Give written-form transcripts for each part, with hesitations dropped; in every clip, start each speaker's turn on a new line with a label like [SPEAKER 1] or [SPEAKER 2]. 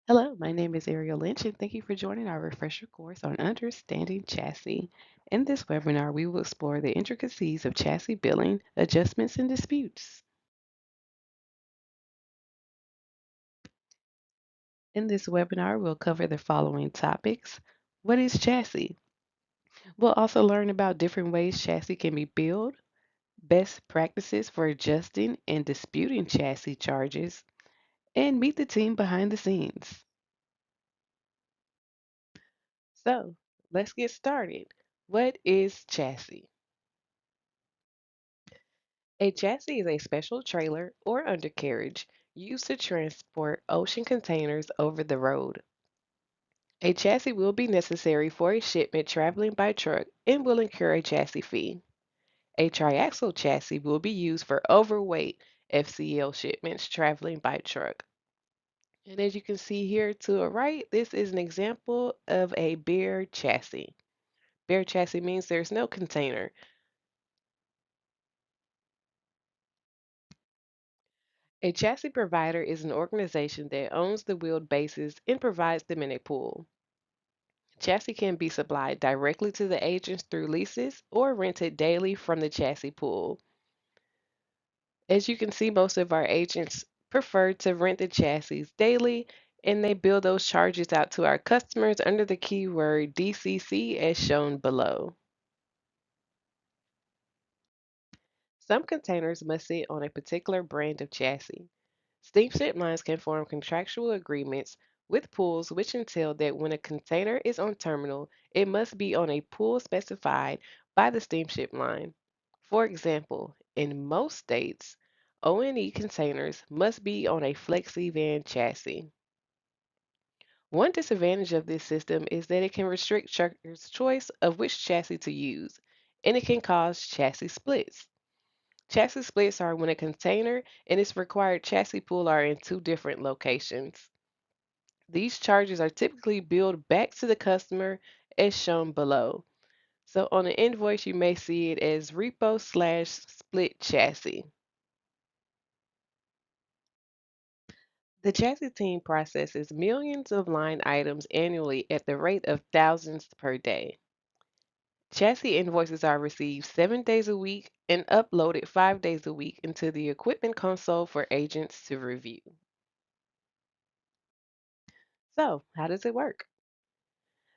[SPEAKER 1] Hello, my name is Ariel Lynch, and thank you for joining our refresher course on understanding chassis. In this webinar, we will explore the intricacies of chassis billing, adjustments, and disputes. In this webinar, we'll cover the following topics. What is chassis? We'll also learn about different ways chassis can be billed, best practices for adjusting and disputing chassis charges, and meet the team behind the scenes. So, let's get started. What is chassis? A chassis is a special trailer or undercarriage used to transport ocean containers over the road. A chassis will be necessary for a shipment traveling by truck and will incur a chassis fee. A triaxle chassis will be used for overweight FCL shipments traveling by truck. And as you can see here to the right, this is an example of a bare chassis. Bare chassis means there's no container. A chassis provider is an organization that owns the wheeled bases and provides them in a pool. Chassis can be supplied directly to the agents through leases or rented daily from the chassis pool. As you can see, most of our agents prefer to rent the chassis daily and they bill those charges out to our customers under the keyword DCC as shown below. Some containers must sit on a particular brand of chassis. Steamship lines can form contractual agreements with pools which entail that when a container is on terminal, it must be on a pool specified by the steamship line. For example, in most states, O&E containers must be on a FlexiVan chassis. One disadvantage of this system is that it can restrict truckers' choice of which chassis to use, and it can cause chassis splits. Chassis splits are when a container and its required chassis pool are in two different locations. These charges are typically billed back to the customer as shown below. So on an invoice, you may see it as repo/split chassis. The chassis team processes millions of line items annually at the rate of thousands per day. Chassis invoices are received 7 days a week and uploaded 5 days a week into the equipment console for agents to review. So, how does it work?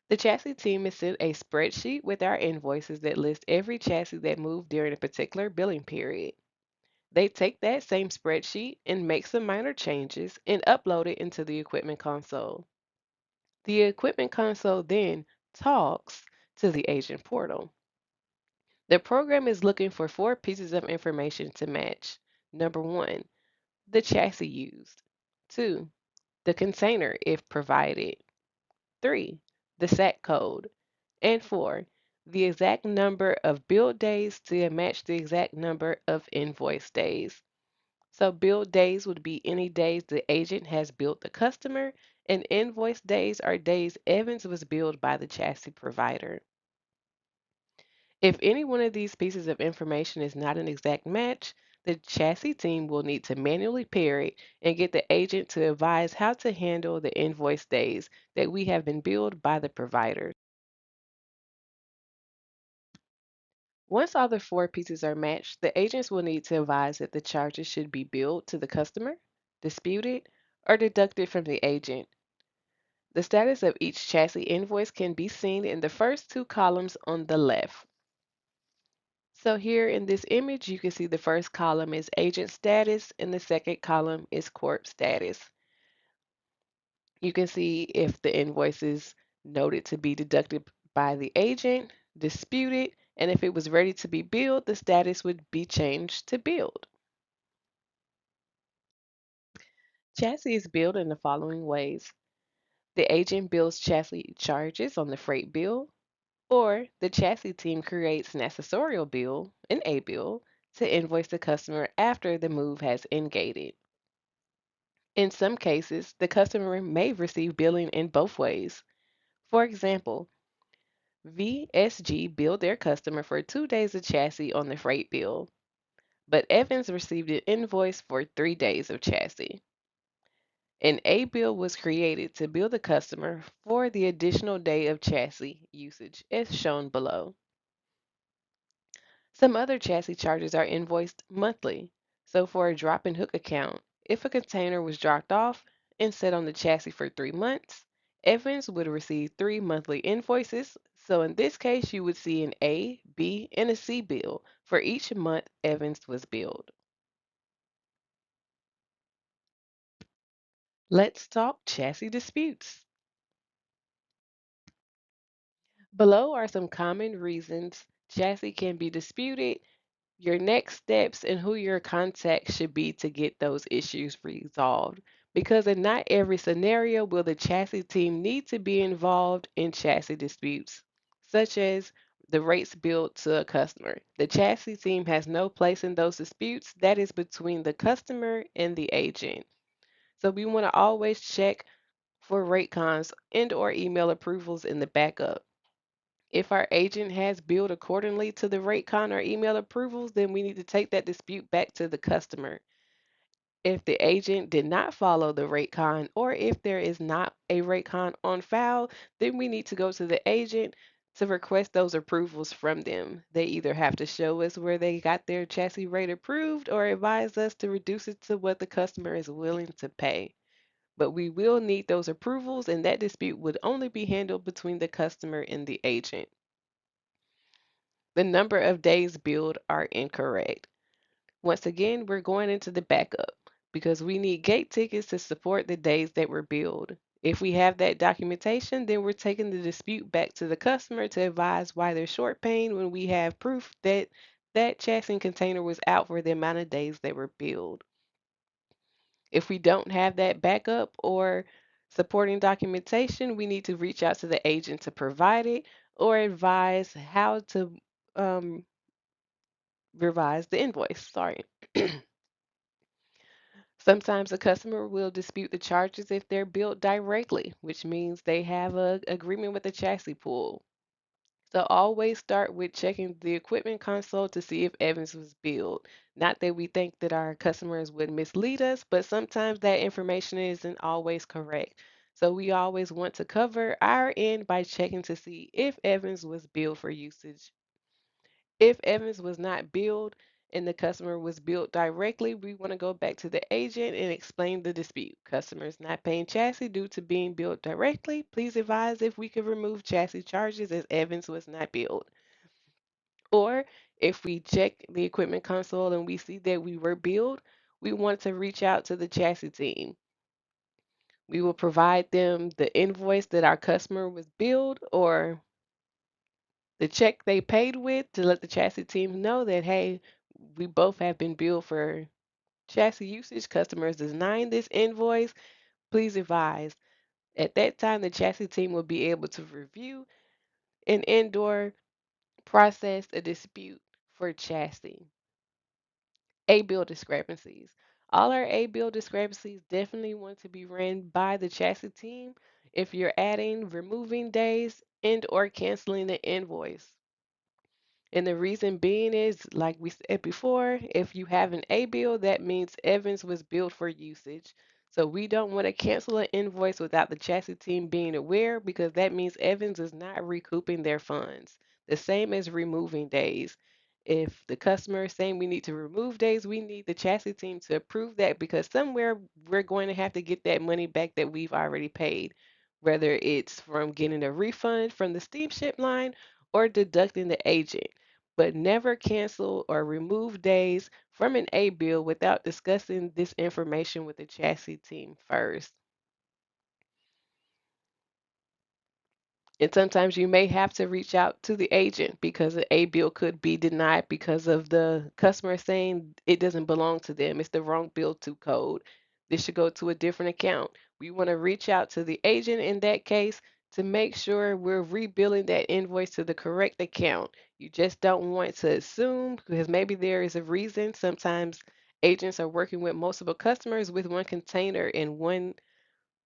[SPEAKER 1] The chassis team is sent a spreadsheet with our invoices that list every chassis that moved during a particular billing period. They take that same spreadsheet and make some minor changes and upload it into the equipment console. The equipment console then talks to the agent portal. The program is looking for four pieces of information to match. Number one, the chassis used. Two, the container if provided. Three, the SAC code. And four, the exact number of build days to match the exact number of invoice days. So build days would be any days the agent has billed the customer, and invoice days are days Evans was billed by the chassis provider. If any one of these pieces of information is not an exact match, the chassis team will need to manually pair it and get the agent to advise how to handle the invoice days that we have been billed by the provider. Once all the four pieces are matched, the agents will need to advise if the charges should be billed to the customer, disputed, or deducted from the agent. The status of each chassis invoice can be seen in the first two columns on the left. So here in this image, you can see the first column is agent status and the second column is corp status. You can see if the invoice is noted to be deducted by the agent, disputed, and if it was ready to be billed, the status would be changed to billed. Chassis is billed in the following ways. The agent bills chassis charges on the freight bill, or the chassis team creates an accessorial bill, an A bill, to invoice the customer after the move has gated. In some cases, the customer may receive billing in both ways. For example, VSG billed their customer for 2 days of chassis on the freight bill, but Evans received an invoice for 3 days of chassis. An A bill was created to bill the customer for the additional day of chassis usage, as shown below. Some other chassis charges are invoiced monthly. So, for a drop and hook account, if a container was dropped off and set on the chassis for 3 months, Evans would receive 3 monthly invoices. So, in this case, you would see an A, B, and a C bill for each month Evans was billed. Let's talk chassis disputes. Below are some common reasons chassis can be disputed, your next steps, and who your contact should be to get those issues resolved. Because in not every scenario will the chassis team need to be involved in chassis disputes, such as the rates billed to a customer. The chassis team has no place in those disputes. That is between the customer and the agent. So we want to always check for rate cons and or email approvals in the backup. If our agent has billed accordingly to the rate con or email approvals, then we need to take that dispute back to the customer. If the agent did not follow the rate con, or if there is not a rate con on file, then we need to go to the agent to request those approvals from them. They either have to show us where they got their chassis rate approved or advise us to reduce it to what the customer is willing to pay. But we will need those approvals, and that dispute would only be handled between the customer and the agent. The number of days billed are incorrect. Once again, we're going into the backup because we need gate tickets to support the days that were billed. If we have that documentation, then we're taking the dispute back to the customer to advise why they're short paying when we have proof that that chassis container was out for the amount of days they were billed. If we don't have that backup or supporting documentation, we need to reach out to the agent to provide it or advise how to um, revise the invoice. Sorry. Sometimes a customer will dispute the charges if they're billed directly, which means they have an agreement with the chassis pool. So always start with checking the equipment console to see if Evans was billed. Not that we think that our customers would mislead us, but sometimes that information isn't always correct. So we always want to cover our end by checking to see if Evans was billed for usage. If Evans was not billed and the customer was billed directly, we want to go back to the agent and explain the dispute. Customers not paying chassis due to being billed directly. Please advise if we could remove chassis charges as Evans was not billed. Or if we check the equipment console and we see that we were billed, we want to reach out to the chassis team. We will provide them the invoice that our customer was billed or the check they paid with to let the chassis team know that, hey, we both have been billed for chassis usage. Customers denying this invoice. Please advise. At that time, the chassis team will be able to review and indoor process a dispute for chassis. A bill discrepancies. All our A bill discrepancies definitely want to be ran by the chassis team if you're adding, removing days, and or canceling the invoice. And the reason being is, like we said before, if you have an A bill, that means Evans was billed for usage. So we don't want to cancel an invoice without the chassis team being aware because that means Evans is not recouping their funds. The same as removing days. If the customer is saying we need to remove days, we need the chassis team to approve that because somewhere we're going to have to get that money back that we've already paid, whether it's from getting a refund from the steamship line or deducting the agent, but never cancel or remove days from an A bill without discussing this information with the chassis team first. And sometimes you may have to reach out to the agent because an A bill could be denied because of the customer saying it doesn't belong to them. It's the wrong bill to code. This should go to a different account. We want to reach out to the agent in that case to make sure we're rebilling that invoice to the correct account. You just don't want to assume because maybe there is a reason. Sometimes agents are working with multiple customers with one container and one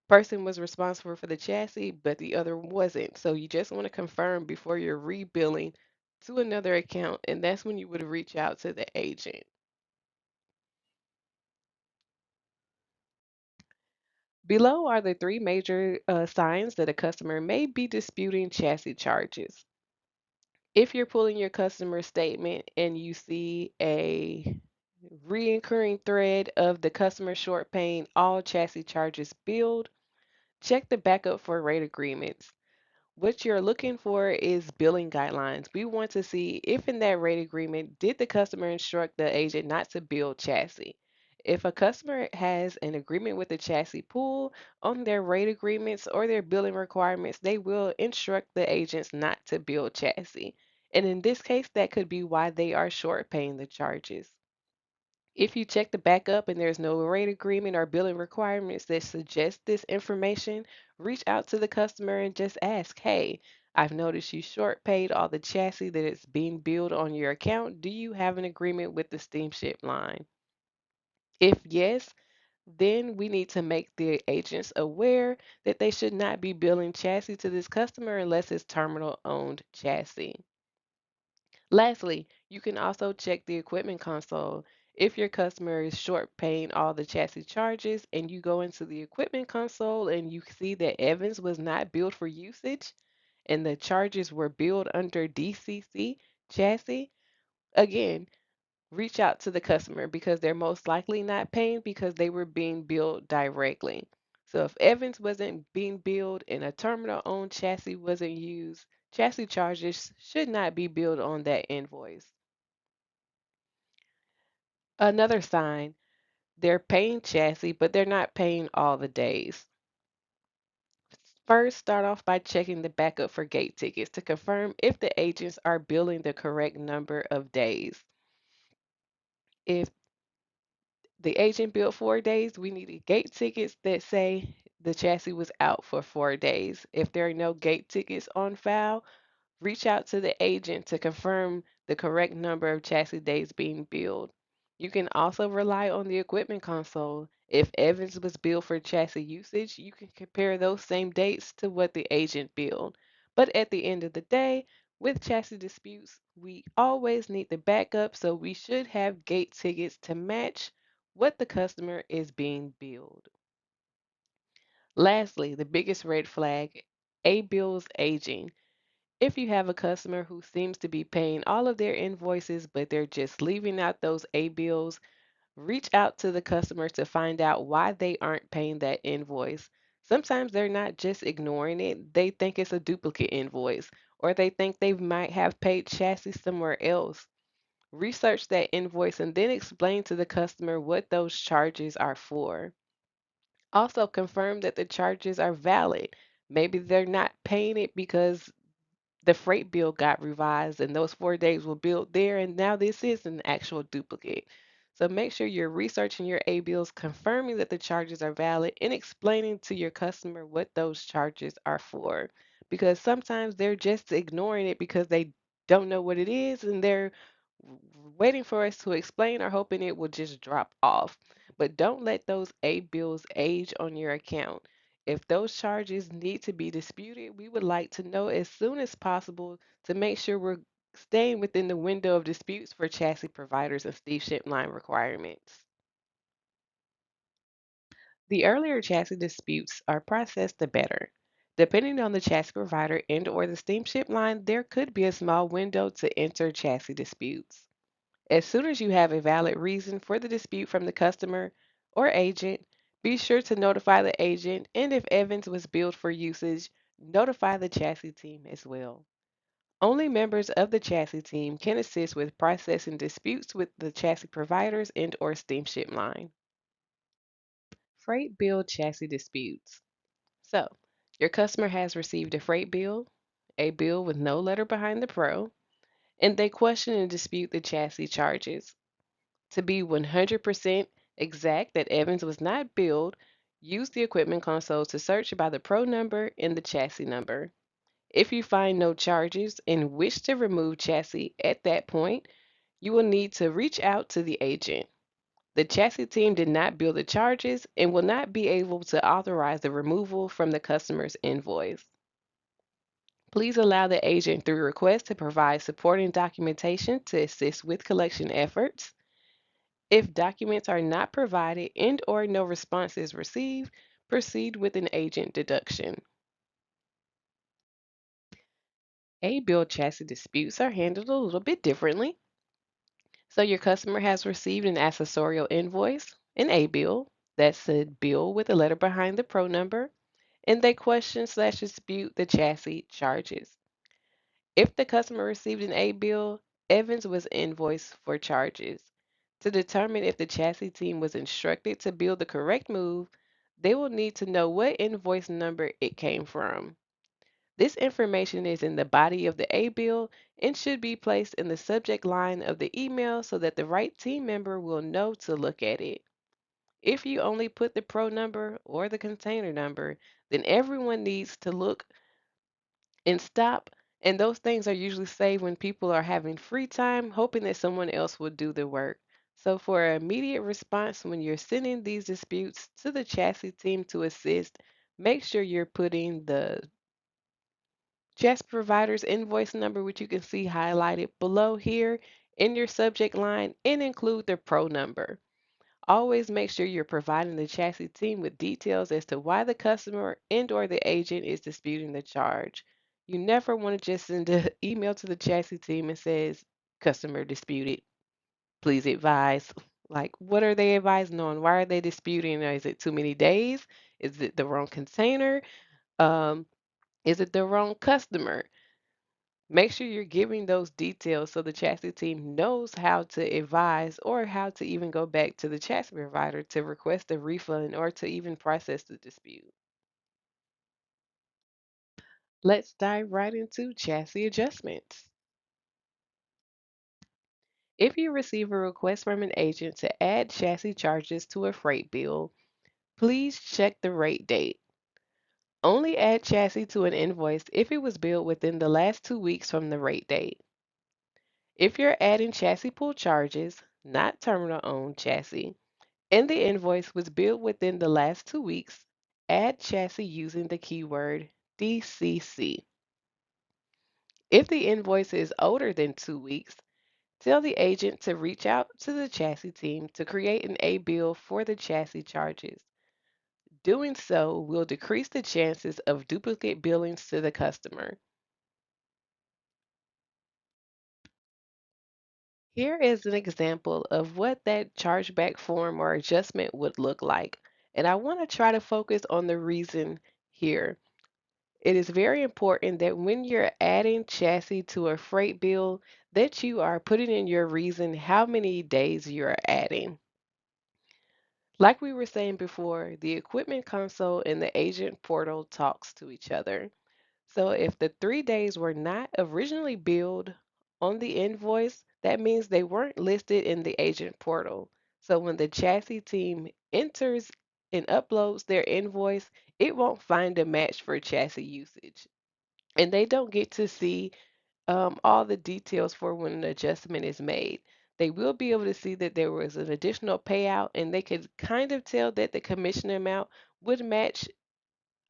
[SPEAKER 1] person was responsible for the chassis, but the other wasn't. So you just want to confirm before you're rebilling to another account, and that's when you would reach out to the agent. Below are the three major signs that a customer may be disputing chassis charges. If you're pulling your customer statement and you see a reoccurring thread of the customer short paying all chassis charges billed, check the backup for rate agreements. What you're looking for is billing guidelines. We want to see if in that rate agreement, did the customer instruct the agent not to bill chassis? If a customer has an agreement with the chassis pool on their rate agreements or their billing requirements, they will instruct the agents not to bill chassis. And in this case, that could be why they are short paying the charges. If you check the backup and there's no rate agreement or billing requirements that suggest this information, reach out to the customer and just ask, hey, I've noticed you short paid all the chassis that is being billed on your account. Do you have an agreement with the steamship line? If yes, then we need to make the agents aware that they should not be billing chassis to this customer unless it's terminal owned chassis. Lastly, you can also check the equipment console. If your customer is short paying all the chassis charges and you go into the equipment console and you see that Evans was not billed for usage and the charges were billed under DCC chassis, again, reach out to the customer because they're most likely not paying because they were being billed directly. So if Evans wasn't being billed and a terminal owned chassis wasn't used, chassis charges should not be billed on that invoice. Another sign, they're paying chassis, but they're not paying all the days. First, start off by checking the backup for gate tickets to confirm if the agents are billing the correct number of days. If the agent billed 4 days, we needed gate tickets that say the chassis was out for 4 days. If there are no gate tickets on file, reach out to the agent to confirm the correct number of chassis days being billed. You can also rely on the equipment console. If Evans was billed for chassis usage, you can compare those same dates to what the agent billed. But at the end of the day, with chassis disputes, we always need the backup, so we should have gate tickets to match what the customer is being billed. Lastly, the biggest red flag, A bills aging. If you have a customer who seems to be paying all of their invoices, but they're just leaving out those A bills, reach out to the customer to find out why they aren't paying that invoice. Sometimes they're not just ignoring it, they think it's a duplicate invoice, or they think they might have paid chassis somewhere else. Research that invoice and then explain to the customer what those charges are for. Also, confirm that the charges are valid. Maybe they're not paying it because the freight bill got revised and those 4 days were billed there, and now this is an actual duplicate. So make sure you're researching your A bills, confirming that the charges are valid, and explaining to your customer what those charges are for. Because sometimes they're just ignoring it because they don't know what it is and they're waiting for us to explain or hoping it will just drop off. But don't let those A bills age on your account. If those charges need to be disputed, we would like to know as soon as possible to make sure we're staying within the window of disputes for chassis providers and steamship line requirements. The earlier chassis disputes are processed, the better. Depending on the chassis provider and or the steamship line, there could be a small window to enter chassis disputes. As soon as you have a valid reason for the dispute from the customer or agent, be sure to notify the agent, and if Evans was billed for usage, notify the chassis team as well. Only members of the chassis team can assist with processing disputes with the chassis providers and or steamship line. Freight bill chassis disputes. So, your customer has received a bill with no letter behind the pro, and they question and dispute the chassis charges. To be 100% exact that Evans was not billed, use the equipment console to search by the pro number and the chassis number. If you find no charges and wish to remove chassis at that point, you will need to reach out to the agent. The chassis team did not bill the charges and will not be able to authorize the removal from the customer's invoice. Please allow the agent through request to provide supporting documentation to assist with collection efforts. If documents are not provided and or no response is received, Proceed with an agent deduction. A-bill chassis disputes are handled a little bit differently. So your customer has received an accessorial invoice, an A-bill, that's a bill with a letter behind the pro number, and they question/dispute the chassis charges. If the customer received an A bill, Evans was invoiced for charges. To determine if the chassis team was instructed to build the correct move, they will need to know what invoice number it came from. This information is in the body of the A bill and should be placed in the subject line of the email so that the right team member will know to look at it. If you only put the pro number or the container number, then everyone needs to look and stop. And those things are usually saved when people are having free time, hoping that someone else will do the work. So, for an immediate response when you're sending these disputes to the chassis team to assist, make sure you're putting the chassis provider's invoice number, which you can see highlighted below here, in your subject line and include the pro number. Always make sure you're providing the chassis team with details as to why the customer and or the agent is disputing the charge. You never want to just send an email to the chassis team and says customer disputed. Please advise. Like, what are they advising on? Why are they disputing? Is it too many days? Is it the wrong container? Um, is it the wrong customer? Make sure you're giving those details so the chassis team knows how to advise or how to even go back to the chassis provider to request a refund or to even process the dispute. Let's dive right into chassis adjustments. If you receive a request from an agent to add chassis charges to a freight bill, please check the rate date. Only add chassis to an invoice if it was billed within the last 2 weeks from the rate date. If you're adding chassis pool charges, not terminal owned chassis, and the invoice was billed within the last 2 weeks, add chassis using the keyword DCC. If the invoice is older than 2 weeks, tell the agent to reach out to the chassis team to create an A bill for the chassis charges. Doing so will decrease the chances of duplicate billings to the customer. Here is an example of what that chargeback form or adjustment would look like. And I want to try to focus on the reason here. It is very important that when you're adding chassis to a freight bill, that you are putting in your reason how many days you're adding. Like we were saying before, the equipment console and the agent portal talks to each other. So if the 3 days were not originally billed on the invoice, that means they weren't listed in the agent portal. So when the chassis team enters and uploads their invoice, it won't find a match for chassis usage. And they don't get to see all the details for when an adjustment is made. They will be able to see that there was an additional payout, and they could kind of tell that the commission amount would match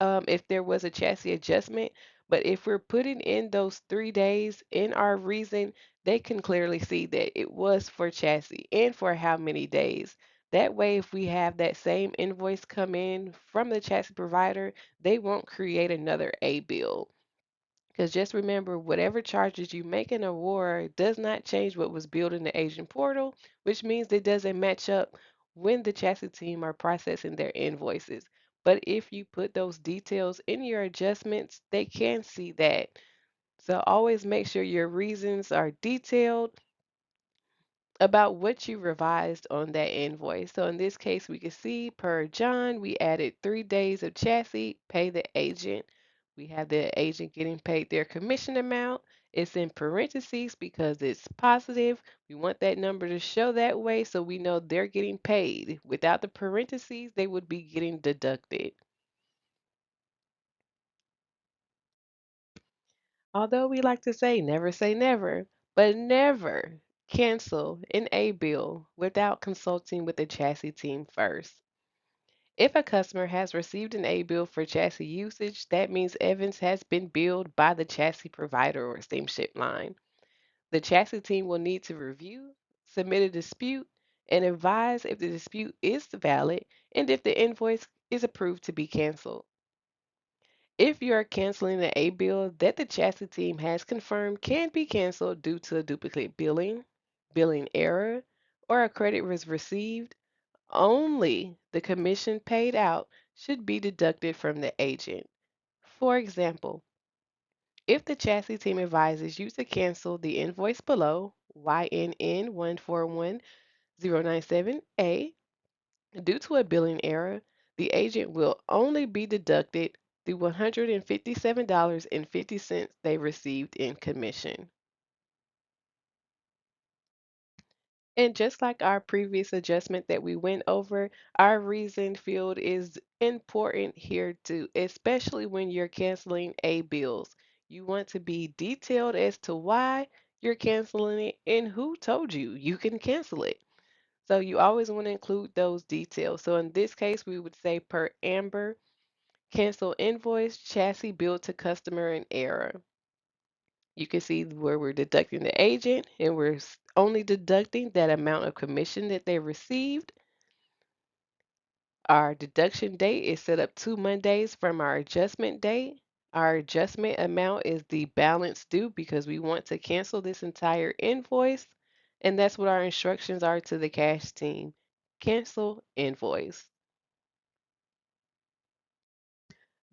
[SPEAKER 1] if there was a chassis adjustment. But if we're putting in those 3 days in our reason, they can clearly see that it was for chassis and for how many days. That way, if we have that same invoice come in from the chassis provider, they won't create another A bill. Because just remember, whatever charges you make in award does not change what was billed in the agent portal, which means it doesn't match up when the chassis team are processing their invoices. But if you put those details in your adjustments, they can see that. So always make sure your reasons are detailed about what you revised on that invoice. So in this case, we can see per John, we added 3 days of chassis, pay the agent. We have the agent getting paid their commission amount. It's in parentheses because it's positive. We want that number to show that way so we know they're getting paid. Without the parentheses, they would be getting deducted. Although we like to say never, but never cancel an A bill without consulting with the chassis team first. If a customer has received an A bill for chassis usage, that means Evans has been billed by the chassis provider or steamship line. The chassis team will need to review, submit a dispute, and advise if the dispute is valid and if the invoice is approved to be canceled. If you are canceling an A bill that the chassis team has confirmed can be canceled due to a duplicate billing, billing error, or a credit was received, only the commission paid out should be deducted from the agent. For example, if the chassis team advises you to cancel the invoice below YNN141,097A due to a billing error, the agent will only be deducted the $157.50 they received in commission. And just like our previous adjustment that we went over, our reason field is important here too, especially when you're canceling A bills. You want to be detailed as to why you're canceling it and who told you you can cancel it. So you always want to include those details. So in this case, we would say per Amber, cancel invoice, chassis billed to customer in error. You can see where we're deducting the agent and we're only deducting that amount of commission that they received. Our deduction date is set up 2 Mondays from our adjustment date. Our adjustment amount is the balance due because we want to cancel this entire invoice. And that's what our instructions are to the cash team. Cancel invoice.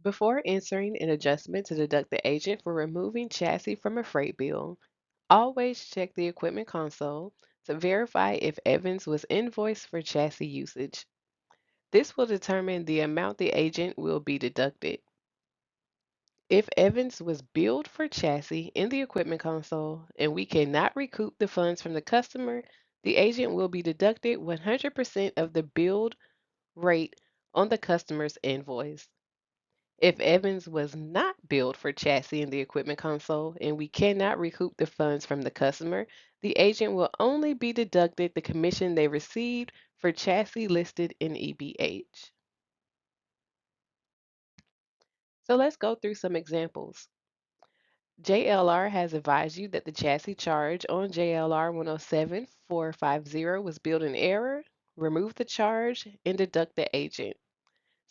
[SPEAKER 1] Before entering an adjustment to deduct the agent for removing chassis from a freight bill, always check the equipment console to verify if Evans was invoiced for chassis usage. This will determine the amount the agent will be deducted. If Evans was billed for chassis in the equipment console and we cannot recoup the funds from the customer, the agent will be deducted 100% of the billed rate on the customer's invoice. If Evans was not billed for chassis in the equipment console and we cannot recoup the funds from the customer, the agent will only be deducted the commission they received for chassis listed in EBH. So let's go through some examples. JLR has advised you that the chassis charge on JLR 107450 was billed in error. Remove the charge and deduct the agent.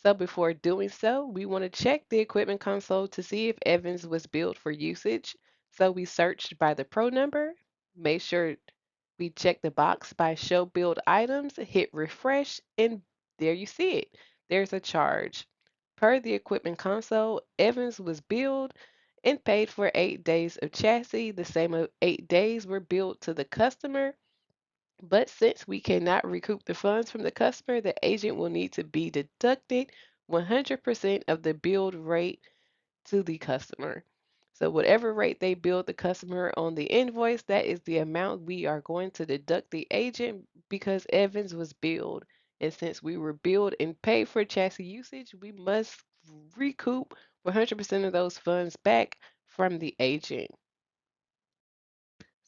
[SPEAKER 1] So before doing so, we want to check the equipment console to see if Evans was built for usage. So we searched by the pro number, make sure we check the box by show build items, hit refresh, and there you see it. There's a charge. Per the equipment console, Evans was billed and paid for 8 days of chassis. The same 8 days were billed to the customer. But since we cannot recoup the funds from the customer, the agent will need to be deducted 100% of the billed rate to the customer. So whatever rate they billed the customer on the invoice, that is the amount we are going to deduct the agent because Evans was billed. And since we were billed and paid for chassis usage, we must recoup 100% of those funds back from the agent.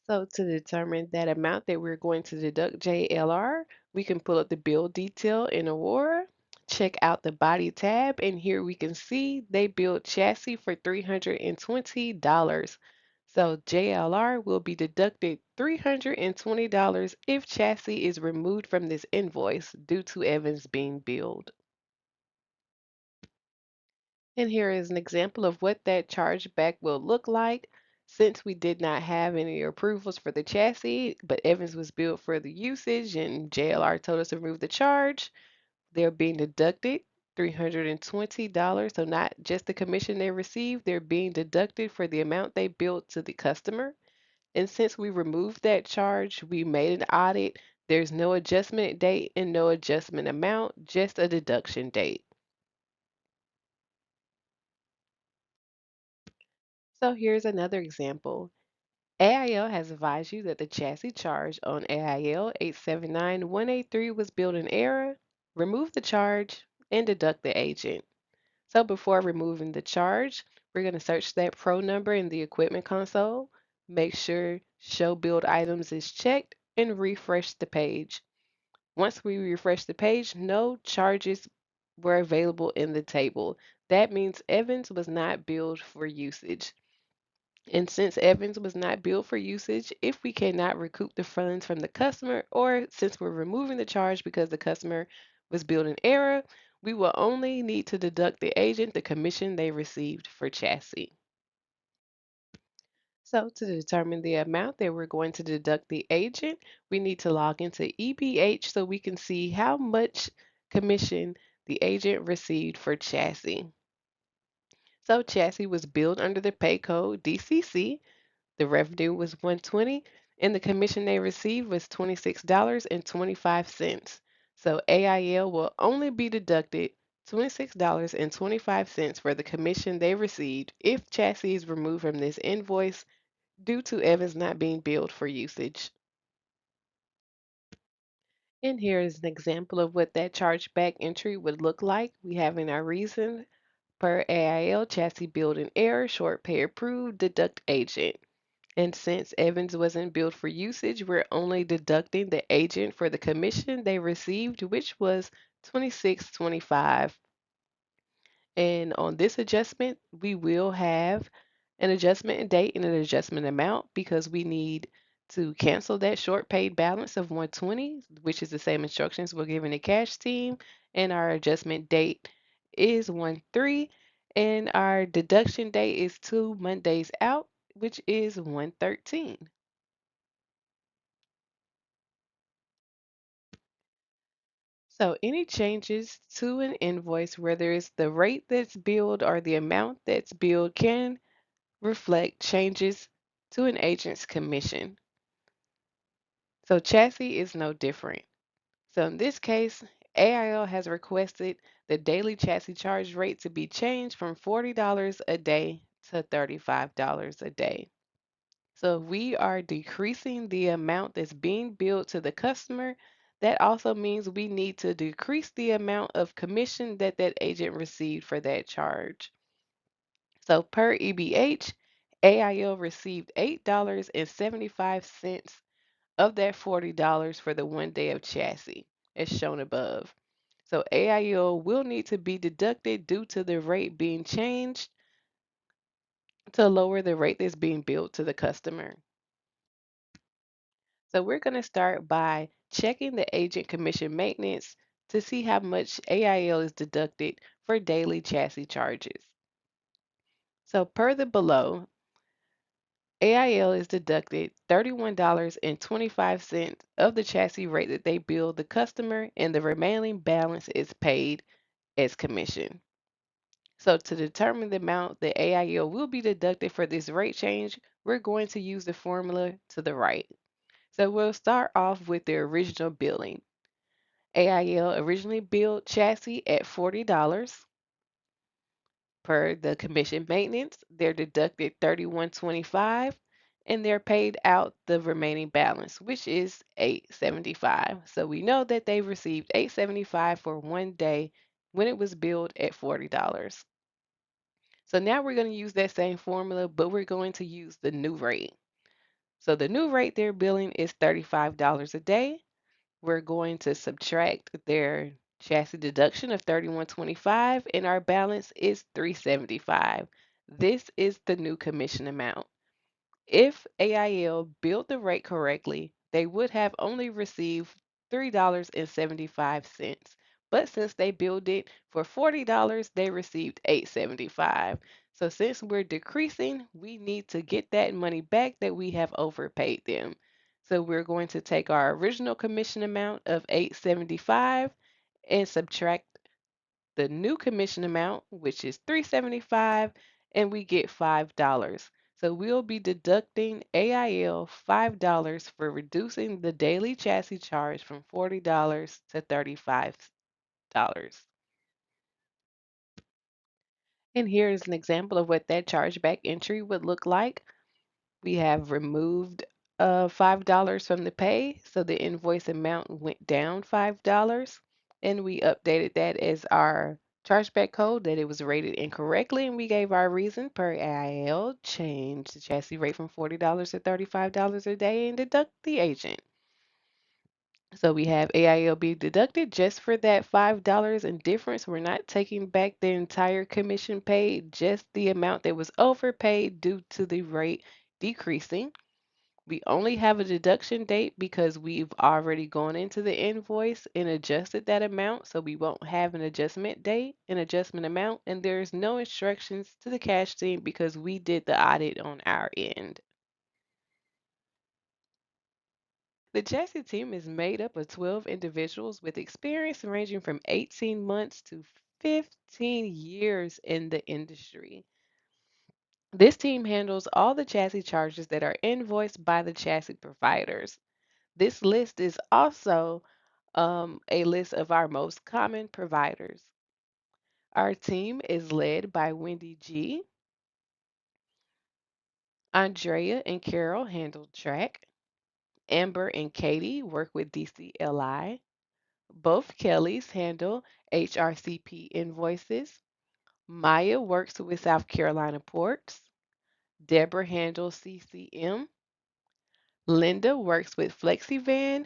[SPEAKER 1] So to determine that amount that we're going to deduct JLR, we can pull up the bill detail in Aurora, check out the body tab, and here we can see they billed chassis for $320. So JLR will be deducted $320 if chassis is removed from this invoice due to Evans being billed. And here is an example of what that chargeback will look like. Since we did not have any approvals for the chassis, but Evans was billed for the usage and JLR told us to remove the charge, they're being deducted $320. So not just the commission they received, they're being deducted for the amount they billed to the customer. And since we removed that charge, we made an audit. There's no adjustment date and no adjustment amount, just a deduction date. So here's another example. AIL has advised you that the chassis charge on AIL 879183 was billed in error. Remove the charge and deduct the agent. So before removing the charge, we're going to search that pro number in the equipment console. Make sure show build items is checked and refresh the page. Once we refresh the page, no charges were available in the table. That means Evans was not billed for usage. And since Evans was not billed for usage, if we cannot recoup the funds from the customer, or since we're removing the charge because the customer was billed in error, We will only need to deduct the agent the commission they received for chassis. So to determine the amount that we're going to deduct the agent, we need to log into EBH so we can see how much commission the agent received for chassis. So chassis was billed under the pay code DCC. The revenue was 120 and the commission they received was $26.25. So AIL will only be deducted $26.25 for the commission they received if chassis is removed from this invoice due to Evans not being billed for usage. And here is an example of what that chargeback entry would look like. We have in our reason per AIL chassis billed in error, short pay approved, deduct agent. And since Evans wasn't billed for usage, we're only deducting the agent for the commission they received, which was 26.25. And on this adjustment, we will have an adjustment date and an adjustment amount because we need to cancel that short paid balance of 120, which is the same instructions we're giving the cash team. And our adjustment date is 1/3, and our deduction date is 2 Mondays out, which is 1/13. So any changes to an invoice, whether it's the rate that's billed or the amount that's billed, can reflect changes to an agent's commission. So chassis is no different. So in this case, AIL has requested the daily chassis charge rate to be changed from $40 a day to $35 a day. So if we are decreasing the amount that's being billed to the customer, that also means we need to decrease the amount of commission that that agent received for that charge. So per EBH, AIL received $8.75 of that $40 for the 1 day of chassis, as shown above. So AIL will need to be deducted due to the rate being changed to lower the rate that's being billed to the customer. So we're going to start by checking the agent commission maintenance to see how much AIL is deducted for daily chassis charges. So per the below, AIL is deducted $31.25 of the chassis rate that they bill the customer, and the remaining balance is paid as commission. So to determine the amount that AIL will be deducted for this rate change, we're going to use the formula to the right. So we'll start off with the original billing. AIL originally billed chassis at $40 per the commission maintenance. They're deducted $31.25 and they're paid out the remaining balance, which is $8.75. So we know that they received $8.75 for 1 day when it was billed at $40. So now we're going to use that same formula, but we're going to use the new rate. So the new rate they're billing is $35 a day. We're going to subtract their chassis deduction of 31.25 and our balance is 375. This is the new commission amount. If AIL billed the rate correctly, they would have only received $3.75. But since they billed it for $40, they received $8.75. So since we're decreasing, we need to get that money back that we have overpaid them. So we're going to take our original commission amount of $8.75 and subtract the new commission amount, which is $3.75, and we get $5. So we'll be deducting AIL $5 for reducing the daily chassis charge from $40 to $35. And here is an example of what that chargeback entry would look like. We have removed $5 from the pay, so the invoice amount went down $5, and we updated that as our chargeback code that it was rated incorrectly, and we gave our reason per AIL, change the chassis rate from $40 to $35 a day and deduct the agent. So we have AIL be deducted just for that $5 in difference. We're not taking back the entire commission paid, just the amount that was overpaid due to the rate decreasing. We only have a deduction date because we've already gone into the invoice and adjusted that amount, so we won't have an adjustment date, an adjustment amount, and there's no instructions to the cash team because we did the audit on our end. The chassis team is made up of 12 individuals with experience ranging from 18 months to 15 years in the industry. This team handles all the chassis charges that are invoiced by the chassis providers. This list is also a list of our most common providers. Our team is led by Wendy G. Andrea and Carol handle track. Amber and Katie work with DCLI. Both Kellys handle HRCP invoices. Maya works with South Carolina Ports. Deborah handles CCM. Linda works with FlexiVan.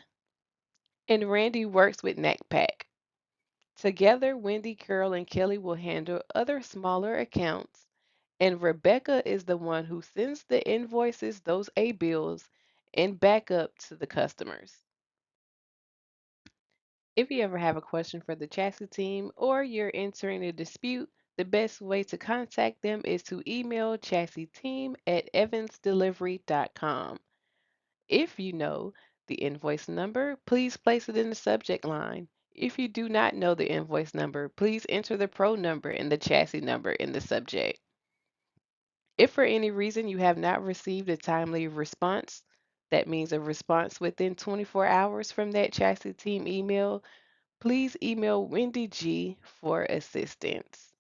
[SPEAKER 1] And Randy works with NACPAC. Together, Wendy, Carol, and Kelly will handle other smaller accounts, and Rebecca is the one who sends the invoices, those A bills, and back up to the customers. If you ever have a question for the chassis team or you're entering a dispute, the best way to contact them is to email chassiteam@evansdelivery.com. If you know the invoice number, please place it in the subject line. If you do not know the invoice number, please enter the pro number and the chassis number in the subject. If for any reason you have not received a timely response, that means a response within 24 hours from that chassis team email, please email Wendy G for assistance.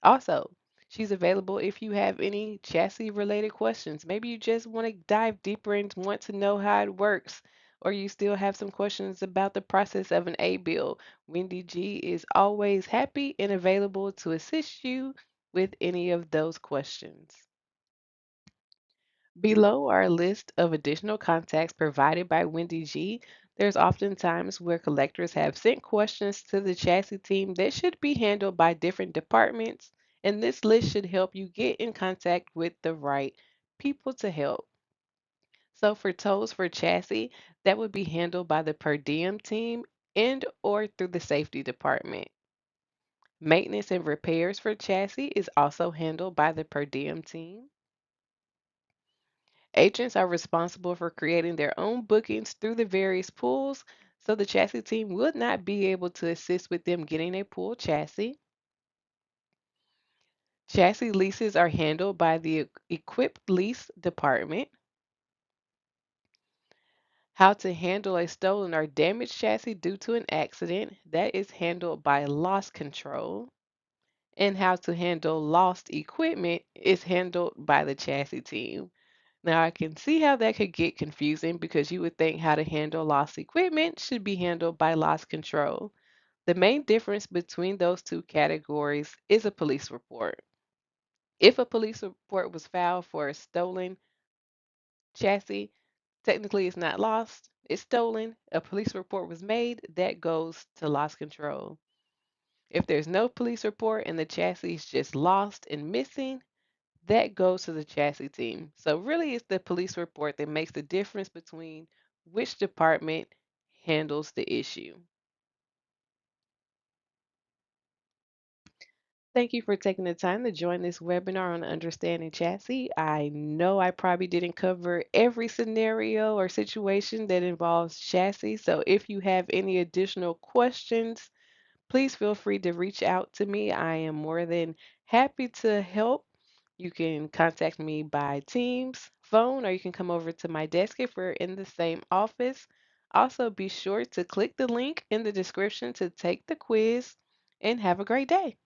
[SPEAKER 1] Also, she's available if you have any chassis related questions. Maybe you just want to dive deeper and want to know how it works, or you still have some questions about the process of an A bill. Wendy G is always happy and available to assist you with any of those questions. Below are a list of additional contacts provided by Wendy G. There's often times where collectors have sent questions to the chassis team that should be handled by different departments, and this list should help you get in contact with the right people to help. So for tows for chassis, that would be handled by the per diem team and or through the safety department. Maintenance and repairs for chassis is also handled by the per diem team. Agents are responsible for creating their own bookings through the various pools, so the chassis team would not be able to assist with them getting a pool chassis. Chassis leases are handled by the equipped lease department. How to handle a stolen or damaged chassis due to an accident, that is handled by loss control. And how to handle lost equipment is handled by the chassis team. Now, I can see how that could get confusing because you would think how to handle lost equipment should be handled by loss control. The main difference between those two categories is a police report. If a police report was filed for a stolen chassis, technically it's not lost, it's stolen. A police report was made, that goes to loss control. If there's no police report and the chassis is just lost and missing, that goes to the chassis team. So really it's the police report that makes the difference between which department handles the issue. Thank you for taking the time to join this webinar on understanding chassis. I know I probably didn't cover every scenario or situation that involves chassis. So if you have any additional questions, please feel free to reach out to me. I am more than happy to help. You can contact me by Teams, phone, or you can come over to my desk if we're in the same office. Also, be sure to click the link in the description to take the quiz and have a great day.